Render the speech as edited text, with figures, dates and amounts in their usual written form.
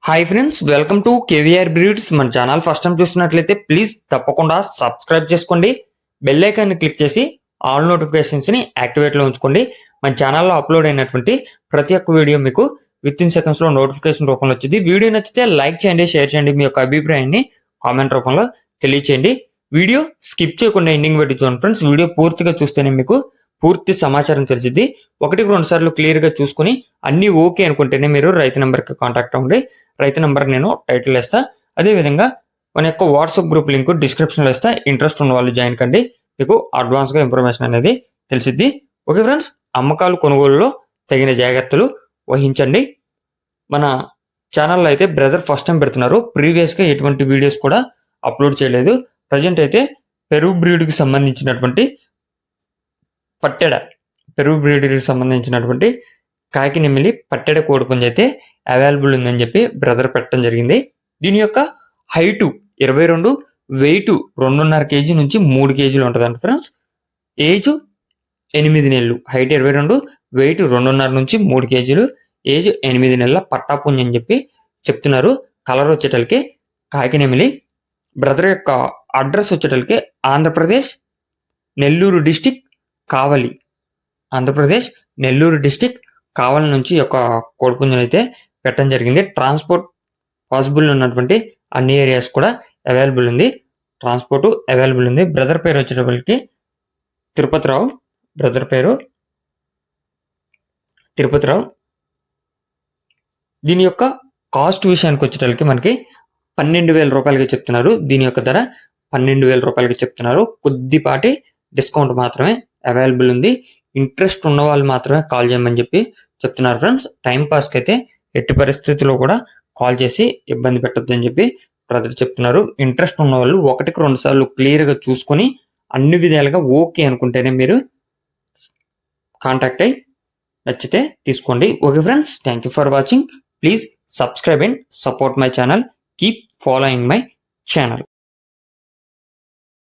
Hi friends, welcome to KVR breeds. మన channel first time చూస్తున్నట్లయితే please తప్పకుండా సబ్స్క్రైబ్ చేసుకోండి. బెల్ ఐకాన్ ని క్లిక్ చేసి ఆల్ నోటిఫికేషన్స్ ని యాక్టివేట్ లో ఉంచుకోండి. మన ఛానల్లో అప్లోడ్ అయినటువంటి ప్రతి ఒక్క వీడియో మీకు విత్ ఇన్ సెకండ్స్ లో నోటిఫికేషన్ రూపంలో వచ్చింది. వీడియో నచ్చితే లైక్ చేయండి, షేర్ చేయండి, మీ యొక్క అభిప్రాయాన్ని కామెంట్ రూపంలో తెలియచేయండి. వీడియో స్కిప్ చేయకుండా ఎండింగ్ పెట్టి చూడండి ఫ్రెండ్స్. వీడియో పూర్తిగా చూస్తేనే మీకు పూర్తి సమాచారం తెలిసింది. 1-2 సార్లు క్లియర్ గా చూసుకుని అన్ని ఓకే అనుకుంటేనే మీరు రైతు నెంబర్ కి కాంటాక్ట్ అవ్వండి. రైతు నెంబర్ నేను టైటిల్ వేస్తా. అదే విధంగా మన యొక్క వాట్సాప్ గ్రూప్ లింక్ డిస్క్రిప్షన్ లో ఇస్తా. ఇంట్రెస్ట్ ఉన్న వాళ్ళు జాయిన్ కండి, మీకు అడ్వాన్స్ గా ఇన్ఫర్మేషన్ అనేది తెలిసిద్ది. ఓకే ఫ్రెండ్స్, అమ్మకాలు కొనుగోలులో తగిన జాగ్రత్తలు వహించండి. మన ఛానల్లో అయితే బ్రదర్ ఫస్ట్ టైం పెడుతున్నారు. ప్రీవియస్ గా ఎటువంటి వీడియోస్ కూడా అప్లోడ్ చేయలేదు. ప్రజెంట్ అయితే పెరుగు బ్రీడ్కి సంబంధించినటువంటి పెరుగు బ్రీడ్కి సంబంధించినటువంటి కాకినెమిలి పట్టెడ కోడిపుంజ అయితే అవైలబుల్ ఉందని చెప్పి బ్రదర్ పెట్టడం జరిగింది. దీని యొక్క హైటు 22, వెయిట్ 2.5 కేజీ నుంచి 3 కేజీలు ఉంటుందంట ఫ్రెండ్స్. ఏజ్ 8 నెలలు. హైట్ 22, వెయిట్ 2.5 నుంచి 3 కేజీలు, ఏజ్ 8 నెలల పట్టాపుంజ అని చెప్పి చెప్తున్నారు. కలర్ వచ్చేటలకి కాకినెమిలి. బ్రదర్ యొక్క అడ్రస్ వచ్చేటలకి ఆంధ్రప్రదేశ్ నెల్లూరు డిస్టిక్ కావలి. ఆంధ్రప్రదేశ్ నెల్లూరు డిస్టిక్ కావలి నుంచి యొక్క కోడిపుంజను అయితే పెట్టడం జరిగింది. ట్రాన్స్పోర్ట్ పాసిబుల్ ఉన్నటువంటి అన్ని ఏరియాస్ కూడా అవైలబుల్ ఉంది. ట్రాన్స్పోర్ట్ అవైలబుల్ ఉంది. బ్రదర్ పేరు వచ్చేటప్పటికి తిరుపతిరావు. బ్రదర్ పేరు తిరుపతిరావు. దీని యొక్క కాస్ట్ విషయానికి వచ్చేటప్పటికి మనకి 12,000 రూపాయలకి చెప్తున్నారు. దీని యొక్క ధర 12,000 రూపాయలకి చెప్తున్నారు. కొద్దిపాటి డిస్కౌంట్ మాత్రమే అవైలబుల్ ఉంది. ఇంట్రెస్ట్ ఉన్న వాళ్ళు మాత్రమే కాల్ చేయమని చెప్పి చెప్తున్నారు ఫ్రెండ్స్. టైం పాస్కి అయితే ఎట్టి పరిస్థితుల్లో కూడా కాల్ చేసి ఇబ్బంది పెట్టద్దు అని చెప్పి బ్రదర్ చెప్తున్నారు. ఇంట్రెస్ట్ ఉన్న వాళ్ళు 1-2 సార్లు క్లియర్గా చూసుకొని అన్ని విధాలుగా ఓకే అనుకుంటేనే మీరు కాంటాక్ట్ అయ్యి నచ్చితే తీసుకోండి. Okay friends, thank you for watching. Please subscribe and support my channel. Keep following my channel.